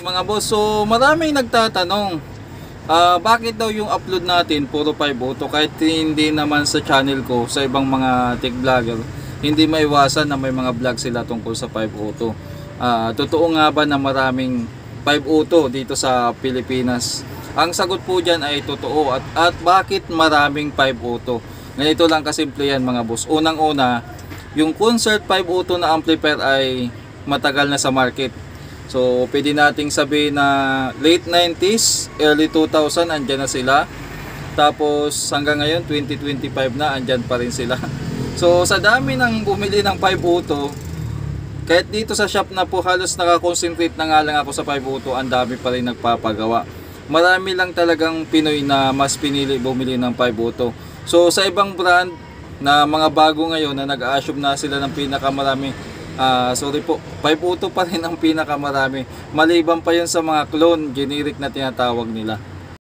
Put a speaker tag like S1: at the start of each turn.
S1: Mga boss, so maraming nagtatanong, bakit daw yung upload natin puro 5 auto kahit hindi naman sa channel ko, sa ibang mga tech vlogger, hindi maiwasan na may mga vlog sila tungkol sa 5 auto. Totoo nga ba na maraming 5 auto dito sa Pilipinas? Ang sagot po dyan ay totoo. At bakit maraming 5 auto? Ganito lang kasimple yan mga boss. Unang-una, yung Concert 5 auto na amplifier ay matagal na sa market. So, pwede nating sabihin na late 90s, early 2000, andyan na sila. Tapos, hanggang ngayon, 2025 na, andyan pa rin sila. So, sa dami ng bumili ng 5 auto, kahit dito sa shop na po, halos nakakonsentrate na nga lang ako sa 5 auto, ang dami pa rin nagpapagawa. Marami lang talagang Pinoy na mas pinili bumili ng 5 auto. So, sa ibang brand na mga bago ngayon na nag-a-assume na sila ng pinakamarami, sorry po, 5 auto pa rin ang pinakamarami. Maliban pa yun sa mga clone, generic na tinatawag nila.